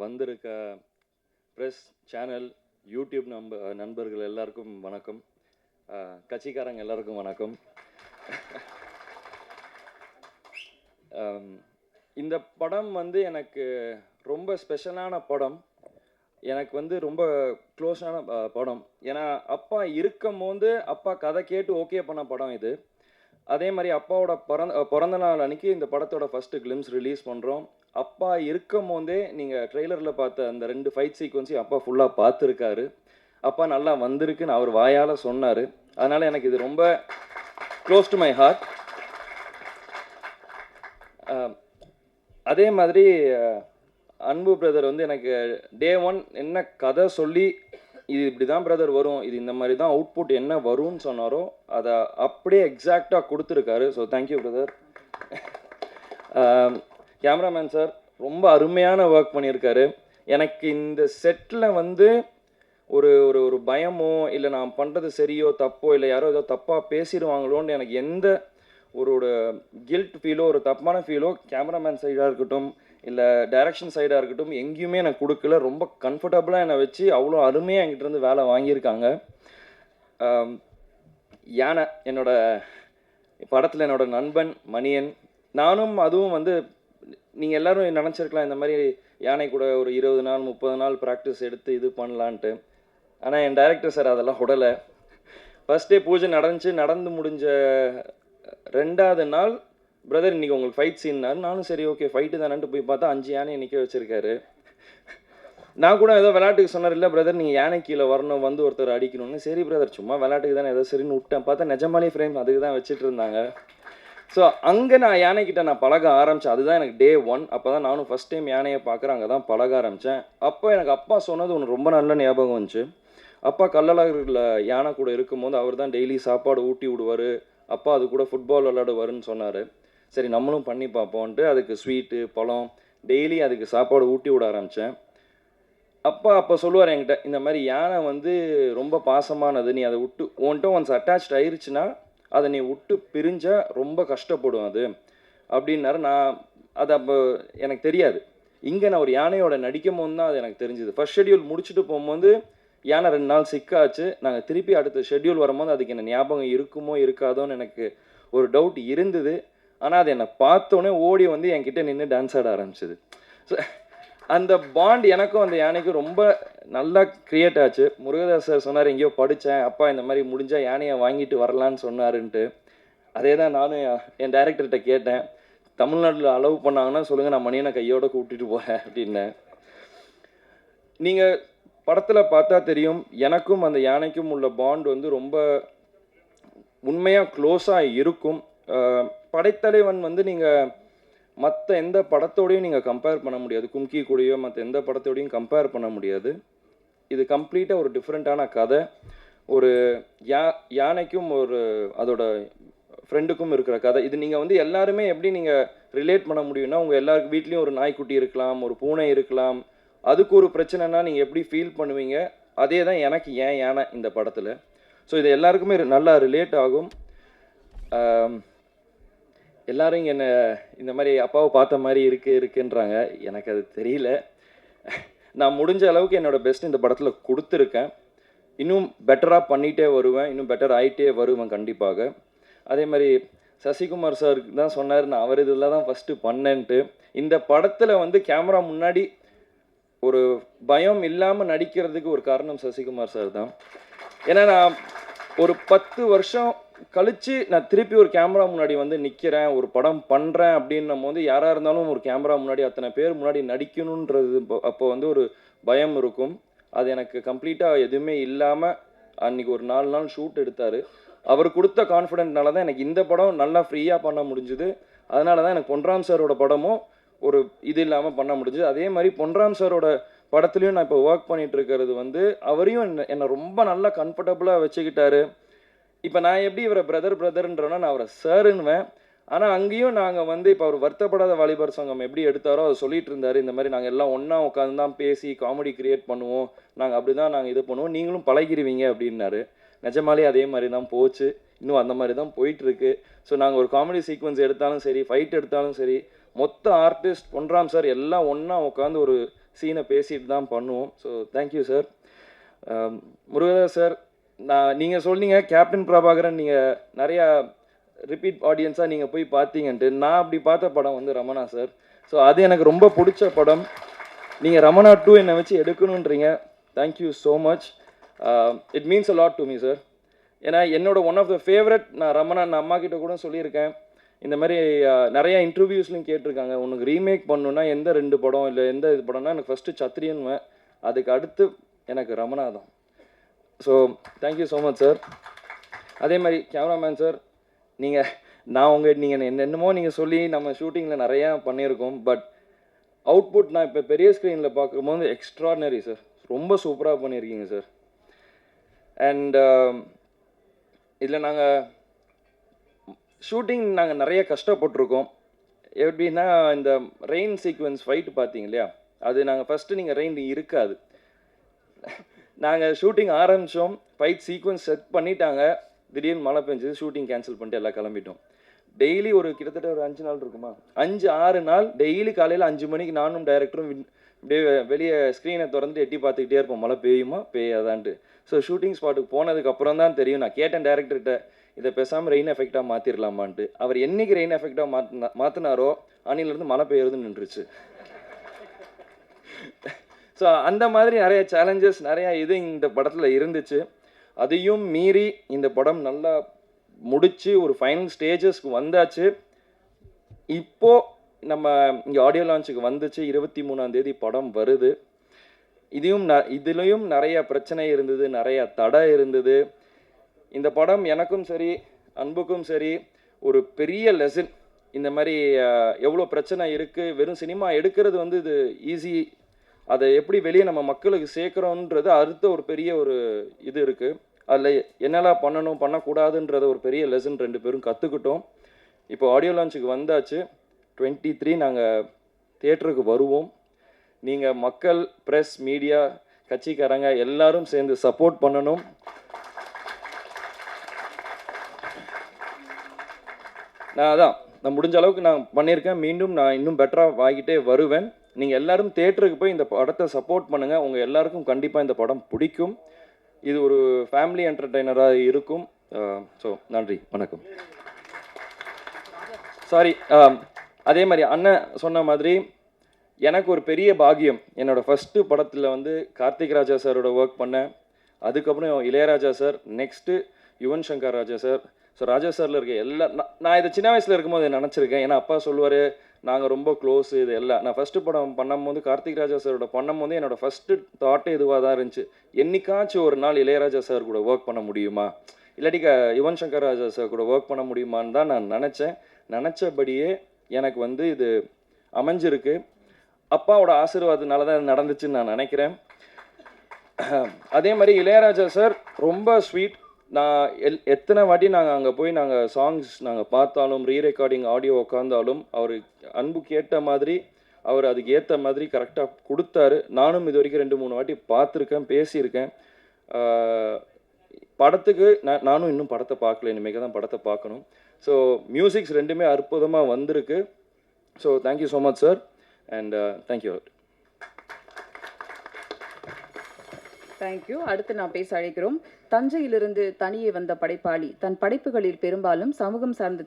வந்திருக்க press channel YouTube நண்பர்கள் எல்லாருக்கும் வணக்கம். கட்சிக்காரங்க எல்லாருக்கும் வணக்கம். இந்த படம் வந்து எனக்கு ரொம்ப ஸ்பெஷலான படம். எனக்கு வந்து ரொம்ப க்ளோஸான படம். ஏன்னா அப்பா இருக்கும் போது அப்பா கதை கேட்டு ஓகே பண்ண படம் இது. அதே மாதிரி அப்பாவோட பிறந்த நாள் அன்னைக்கு இந்த படத்தோட ஃபர்ஸ்ட் கிளிம்ஸ் ரிலீஸ் பண்ணுறோம். அப்பா இருக்கும் போதே நீங்கள் ட்ரெய்லரில் பார்த்த அந்த 2 ஃபைட் சீக்வன்ஸையும் அப்பா ஃபுல்லாக பார்த்துருக்காரு. அப்பா நல்லா வந்திருக்குன்னு அவர் வாயால் சொன்னார். அதனால் எனக்கு இது ரொம்ப க்ளோஸ் டு மை ஹார்ட். அதே மாதிரி அன்பு பிரதர் வந்து எனக்கு டே 1 என்ன கதை சொல்லி இது இப்படி தான் பிரதர் வரும், இது இந்த மாதிரி தான் அவுட்புட் என்ன வரும்னு சொன்னாரோ அதை அப்படியே எக்ஸாக்டாக கொடுத்துருக்காரு. So thank you brother. Cameraman sir ரொம்ப அருமையான ஒர்க் பண்ணியிருக்காரு. எனக்கு இந்த செட்டில் வந்து ஒரு ஒரு ஒரு பயமோ இல்லை நான் பண்ணுறது சரியோ தப்போ இல்லை யாரோ ஏதோ தப்பாக பேசிடுவாங்களோன்னு எனக்கு எந்த ஒரு கில்ட் ஃபீலோ ஒரு தப்பான ஃபீலோ கேமராமேன் சைடாக இருக்கட்டும் இல்லை டைரக்ஷன் சைடாக இருக்கட்டும் எங்கேயுமே எனக்கு கொடுக்கல. ரொம்ப கம்ஃபர்டபுளாக என்னை வச்சு அவ்வளோ அருமையாக என்கிட்டருந்து வேலை வாங்கியிருக்காங்க. யானை என்னோட படத்தில் என்னோட நண்பன் மணியன். நானும் அதுவும் வந்து நீங்கள் எல்லோரும் நினச்சிருக்கலாம் இந்த மாதிரி யானை கூட ஒரு 20 நாள் 30 நாள் ப்ராக்டிஸ் எடுத்து இது பண்ணலான்ட்டு. ஆனால் என் டைரக்டர் சார் அதெல்லாம் உடலை. ஃபர்ஸ்ட் டே பூஜை நடந்து முடிஞ்ச 2வது நாள் பிரதர் இன்றைக்கி உங்களுக்கு ஃபைட் சீன்னாரு. நானும் சரி ஓகே ஃபைட்டு தானேன்ட்டு போய் பார்த்தா 5 யானையை நிற்க வச்சுருக்காரு. நான் கூட ஏதோ விளையாட்டுக்கு சொன்னார், இல்லை பிரதர் நீங்கள் யானை கீழே வரணும் வந்து ஒருத்தர் அடிக்கணும்னு. சரி பிரதர் சும்மா விளையாட்டுக்கு தானே ஏதோ சரின்னு விட்டேன். பார்த்தா நிஜமாலே ஃப்ரேம் அதுக்கு தான் வச்சுட்டு இருந்தாங்க. ஸோ அங்கே நான் யானைக்கிட்ட நான் பழக ஆரம்பித்தேன். அதுதான் எனக்கு டே 1. அப்போ தான் நானும் ஃபஸ்ட் டைம் யானையை பார்க்குறேன். அங்கே தான் பழக ஆரம்பித்தேன். அப்போ எனக்கு அப்பா சொன்னது ஒன்று ரொம்ப நல்ல ஞாபகம் வந்துச்சு. அப்பா கள்ளழகரில் யானை கூட இருக்கும்போது அவர் தான் டெய்லி சாப்பாடு ஊட்டி விடுவார். அப்பா அது கூட ஃபுட்பால் விளையாடுவாருன்னு சொன்னார். சரி நம்மளும் பண்ணி பார்ப்போன்ட்டு அதுக்கு ஸ்வீட்டு பழம் டெய்லி அதுக்கு சாப்பாடு ஊட்டி விட ஆரம்பித்தேன். அப்போ சொல்லுவார் என்கிட்ட, இந்த மாதிரி யானை வந்து ரொம்ப பாசமானது, நீ அதை விட்டு உன்கிட்ட ஒன்ஸ் அட்டாச்ட் ஆயிடுச்சுன்னா அதை நீ விட்டு பிரிஞ்சால் ரொம்ப கஷ்டப்படும் அது அப்படின்னாரு. நான் அது அப்போ எனக்கு தெரியாது. இங்கே நான் ஒரு யானையோட நடிக்கும் போது தான் அது எனக்கு தெரிஞ்சுது. ஃபர்ஸ்ட் ஷெட்யூல் முடிச்சுட்டு போகும்போது யானை 2 நாள் சிக்காச்சு. நாங்கள் திருப்பி அடுத்த ஷெட்யூல் வரும்போது அதுக்கு என்ன ஞாபகம் இருக்குமோ இருக்காதோன்னு எனக்கு ஒரு டவுட் இருந்தது. ஆனால் அது என்னை பார்த்தோன்னே ஓடி வந்து என்கிட்ட நின்று டான்ஸ் ஆட ஆரம்பிச்சிது. ஸோ அந்த பாண்ட் எனக்கும் அந்த யானைக்கும் ரொம்ப நல்லா க்ரியேட் ஆச்சு. முருகதாஸ் சார் சொன்னார், எங்கேயோ படித்தேன் அப்பா இந்த மாதிரி முடிஞ்சால் யானையை வாங்கிட்டு வரலான்னு சொன்னாருன்ட்டு. அதே தான் நானும் என் டைரக்டர்கிட்ட கேட்டேன், தமிழ்நாட்டில் அலோவ் பண்ணாங்கன்னா சொல்லுங்கள், நான் மணியனை கையோடு கூப்பிட்டுட்டு போகிறேன் அப்படின்னேன். நீங்கள் படத்தில் பார்த்தா தெரியும், எனக்கும் அந்த யானைக்கும் உள்ள பாண்ட் வந்து ரொம்ப உண்மையாக க்ளோஸாக இருக்கும். படைத்தலைவன் வந்து நீங்கள் மற்ற எந்த படத்தோடையும் நீங்கள் கம்பேர் பண்ண முடியாது. கும்கி கூடயோ மற்ற எந்த படத்தோடையும் கம்பேர் பண்ண முடியாது. இது கம்ப்ளீட்டாக ஒரு டிஃப்ரெண்ட்டான கதை. ஒரு யானைக்கும் ஒரு அதோட ஃப்ரெண்டுக்கும் இருக்கிற கதை. இது நீங்கள் வந்து எல்லாருமே எப்படி நீங்கள் ரிலேட் பண்ண முடியும்னா, உங்கள் எல்லாருக்கு வீட்லேயும் ஒரு நாய்க்குட்டி இருக்கலாம், ஒரு பூனை இருக்கலாம். அதுக்கு ஒரு பிரச்சனைனா நீங்கள் எப்படி ஃபீல் பண்ணுவீங்க, அதே தான் எனக்கு ஏன் யானை இந்த படத்தில். ஸோ இது எல்லாருக்குமே நல்லா ரிலேட் ஆகும். எல்லாரும் என்ன இந்த மாதிரி அப்பாவை பார்த்த மாதிரி இருக்குன்றாங்க. எனக்கு அது தெரியல. நான் முடிஞ்ச அளவுக்கு என்னோடய பெஸ்ட் இந்த படத்தில் கொடுத்துருக்கேன். இன்னும் பெட்டராக பண்ணிகிட்டே வருவேன், இன்னும் பெட்டர் ஆகிட்டே வருவேன் கண்டிப்பாக. அதே மாதிரி சசிகுமார் சாருக்கு தான் சொன்னார், நான் அவர் இதில் தான் ஃபஸ்ட்டு பண்ணேன்ட்டு. இந்த படத்தில் வந்து கேமரா முன்னாடி ஒரு பயம் இல்லாமல் நடிக்கிறதுக்கு ஒரு காரணம் சசிகுமார் சார் தான். ஏன்னா நான் ஒரு 10 வருஷம் கழித்து நான் திருப்பி ஒரு கேமரா முன்னாடி வந்து நிற்கிறேன், ஒரு படம் பண்ணுறேன் அப்படின்னும் போது யாராக இருந்தாலும் ஒரு கேமரா முன்னாடி அத்தனை பேர் முன்னாடி நடிக்கணுன்றது அப்போ வந்து ஒரு பயம் இருக்கும். அது எனக்கு கம்ப்ளீட்டாக எதுவுமே இல்லாமல் அன்றைக்கி ஒரு 4 நாள் ஷூட் எடுத்தார். அவர் கொடுத்த கான்ஃபிடென்ட்னால தான் எனக்கு இந்த படம் நல்லா ஃப்ரீயாக பண்ண முடிஞ்சுது. அதனால தான் எனக்கு பொன்ராம் சாரோட படமும் ஒரு இது இல்லாமல் பண்ண முடிஞ்சுது. அதே மாதிரி பொன்ராம் சாரோட படத்துலையும் நான் இப்போ ஒர்க் பண்ணிகிட்டு இருக்கிறது வந்து அவரையும் என்னை ரொம்ப நல்லா கம்ஃபர்டபுளாக வச்சுக்கிட்டாரு. இப்போ நான் எப்படி இவரை பிரதர்ன்றோன்னா நான் அவரை சாருன்னுவேன். ஆனால் அங்கேயும் நாங்கள் வந்து இப்போ அவர் வருத்தப்படாத வாலிபர் சங்கம் எப்படி எடுத்தாரோ அதை சொல்லிட்டு இருந்தார். இந்த மாதிரி நாங்கள் எல்லாம் ஒன்றா உட்காந்து தான் பேசி காமெடி கிரியேட் பண்ணுவோம், நாங்கள் அப்படி தான் நாங்கள் இது பண்ணுவோம், நீங்களும் பழகிடுவீங்க அப்படின்னாரு. நிஜமாலே அதே மாதிரி தான் போச்சு. இன்னும் அந்த மாதிரி தான் போயிட்டுருக்கு. ஸோ நாங்கள் ஒரு காமெடி சீக்வன்ஸ் எடுத்தாலும் சரி, ஃபைட் எடுத்தாலும் சரி, மொத்த ஆர்டிஸ்ட் பொன்ராம் சார் எல்லாம் ஒன்றா உட்காந்து ஒரு சீனை பேசிட்டு தான் பண்ணுவோம். So thank you sir. Murugadoss sir, நீங்கள் சொன்னீங்க கேப்டன் பிரபாகரன் நீங்கள் நிறையா ரிப்பீட் ஆடியன்ஸாக நீங்கள் போய் பார்த்தீங்கன்ட்டு. நான் அப்படி பார்த்த படம் வந்து ரமணா சார். ஸோ அது எனக்கு ரொம்ப பிடிச்ச படம். நீங்கள் ரமணா 2 என்னை வச்சு எடுக்கணுன்றீங்க. Thank you so much. It means a lot to me sir. ஏன்னா என்னோட ஒன் ஆஃப் த ஃபேவரட், நான் ரமணா நான் அம்மா கிட்ட கூட சொல்லியிருக்கேன். இந்த மாதிரி நிறையா இன்டர்வியூஸ்லையும் கேட்டிருக்காங்க, உனக்கு ரீமேக் பண்ணணுன்னா எந்த 2 படம் இல்லை எந்த இது படம்னா எனக்கு ஃபஸ்ட்டு சத்திரியன்வேன், அதுக்கு அடுத்து எனக்கு ரமணா தான். So thank you so much sir. அதே மாதிரி கேமராமேன் சார், நீங்கள் என்னென்னமோ நீங்கள் சொல்லி நம்ம ஷூட்டிங்கில் நிறையா பண்ணியிருக்கோம். பட் அவுட்புட் நான் இப்போ பெரிய ஸ்க்ரீனில் பார்க்கும்போது எக்ஸ்ட்ராடினரி சார். ரொம்ப சூப்பராக பண்ணியிருக்கீங்க சார். அண்ட் இதில் நாங்கள் ஷூட்டிங் நிறைய கஷ்டப்பட்டிருக்கோம். எப்படின்னா இந்த ரெயின் சீக்வன்ஸ் ஃபைட்டு பார்த்தீங்க இல்லையா, அது நாங்கள் ஃபஸ்ட்டு நீங்கள் ரெயின் இருக்காது, நாங்கள் ஷூட்டிங் ஆரம்பித்தோம், ஃபைட் சீக்வன்ஸ் செட் பண்ணிட்டாங்க, திடீர்னு மழை பெஞ்சது, ஷூட்டிங் கேன்சல் பண்ணிட்டு எல்லாம் கிளம்பிட்டோம். டெய்லி கிட்டத்தட்ட ஒரு 5 நாள் இருக்குமா, 5-6 நாள் டெய்லி காலையில் 5 மணிக்கு நானும் டைரக்டரும் அப்படியே வெளியே ஸ்க்ரீனை திறந்துட்டு எட்டி பார்த்துக்கிட்டே இருப்போம், மழை பெய்யுமா பெய்யாதான்ட்டு. ஸோ ஷூட்டிங் ஸ்பாட்டுக்கு போனதுக்கப்புறம் தான் தெரியும். நான் கேட்டேன் டேரக்டர்கிட்ட, இதை பேசாமல் ரெயின் எஃபெக்டாக மாற்றிடலாமான்ட்டு. அவர் என்னைக்கு ரெயின் எஃபெக்டாக மாற்றினாரோ அன்னிலேருந்து மழை பெய்யறது நின்றுச்சு. ஸோ அந்த மாதிரி நிறைய சேலஞ்சஸ் நிறையா இது இந்த படத்தில் இருந்துச்சு. அதையும் மீறி இந்த படம் நல்லா முடித்து ஒரு ஃபைனல் ஸ்டேஜஸ்க்கு வந்தாச்சு. இப்போது நம்ம இங்கே ஆடியோ லான்ச்சுக்கு வந்துச்சு, 23ஆம் தேதி படம் வருது. இதுலேயும் நிறைய பிரச்சனை இருந்தது, நிறைய தடை இருந்தது. இந்த படம் எனக்கும் சரி அன்புக்கும் சரி ஒரு பெரிய லெசன். இந்த மாதிரி எவ்வளோ பிரச்சனை இருக்குது, வெறும் சினிமா எடுக்கிறது வந்து இது ஈஸி, அதை எப்படி வெளியே நம்ம மக்களுக்கு சேர்க்குறோன்றது அடுத்த ஒரு பெரிய ஒரு இது இருக்குது. அதில் என்னெல்லாம் பண்ணணும் பண்ணக்கூடாதுன்றத ஒரு பெரிய லெசன் 2 பேரும் கற்றுக்கிட்டோம். இப்போ ஆடியோ லான்ச்சுக்கு வந்தாச்சு. 23 நாங்கள் தியேட்டருக்கு வருவோம். நீங்கள் மக்கள், ப்ரெஸ், மீடியா, கட்சிக்காரங்க எல்லாரும் சேர்ந்து சப்போர்ட் பண்ணணும். நான் முடிஞ்ச அளவுக்கு நான் பண்ணியிருக்கேன். மீண்டும் நான் இன்னும் பெட்டராக வாங்கிட்டே வருவேன். நீங்கள் எல்லாரும் தியேட்டருக்கு போய் இந்த படத்தை சப்போர்ட் பண்ணுங்கள். உங்கள் எல்லாருக்கும் கண்டிப்பாக இந்த படம் பிடிக்கும். இது ஒரு ஃபேமிலி என்டர்டெய்னராக இருக்கும். ஸோ நன்றி, வணக்கம். சாரி, அதே மாதிரி அண்ணன் சொன்ன மாதிரி எனக்கு ஒரு பெரிய பாக்கியம். என்னோடய ஃபஸ்ட்டு படத்தில் வந்து கார்த்திக் ராஜா சாரோட ஒர்க் பண்ணேன். அதுக்கப்புறம் Ilaiyaraaja sir, next Yuvan Shankar Raja sir. So ராஜா சாரில் இருக்க நான் இதை சின்ன வயசில் இருக்கும்போது நினச்சிருக்கேன். ஏன்னா அப்பா சொல்லுவார், நாங்கள் ரொம்ப க்ளோஸு, இது எல்லாம். நான் ஃபஸ்ட்டு படம் பண்ணும்போது கார்த்திக் ராஜா சாரோட பண்ணும்போது என்னோடய ஃபஸ்ட்டு தாட்டே இதுவாக தான் இருந்துச்சு. என்னைக்காச்சும் ஒரு நாள் இளையராஜா சார் கூட ஒர்க் பண்ண முடியுமா, இல்லாட்டி யுவன் சங்கர் ராஜா சார் கூட ஒர்க் பண்ண முடியுமான்னு தான் நான் நினச்சேன். நினச்சபடியே எனக்கு வந்து இது அமைஞ்சிருக்கு. அப்பாவோட ஆசீர்வாதத்தினால தான் இது நடந்துச்சுன்னு நான் நினைக்கிறேன். அதே மாதிரி இளையராஜா சார் ரொம்ப ஸ்வீட். நான் எத்தனை வாட்டி நாங்கள் அங்கே போய் சாங்ஸ் பார்த்தாலும், ரீரெக்கார்டிங் ஆடியோ உட்காந்தாலும் அவர் அன்புக்கு ஏற்ற மாதிரி, அவர் அதுக்கு ஏற்ற மாதிரி கரெக்டாக கொடுத்தாரு. நானும் இது வரைக்கும் 2-3 வாட்டி பார்த்துருக்கேன், பேசியிருக்கேன். படத்துக்கு நானும் இன்னும் படத்தை பார்க்கல, இனிமேல் தான் படத்தை பார்க்கணும். ஸோ மியூசிக்ஸ் 2மே அற்புதமாக வந்திருக்கு. So thank you so much sir, and thank you. Thank you. அடுத்து நான் பேச அழைக்கிறோம். தஞ்சையிலிருந்து தனியே வந்த படைப்பாளி. தன் படைப்புகளில் பெரும்பாலும் சமூகம் சார்ந்த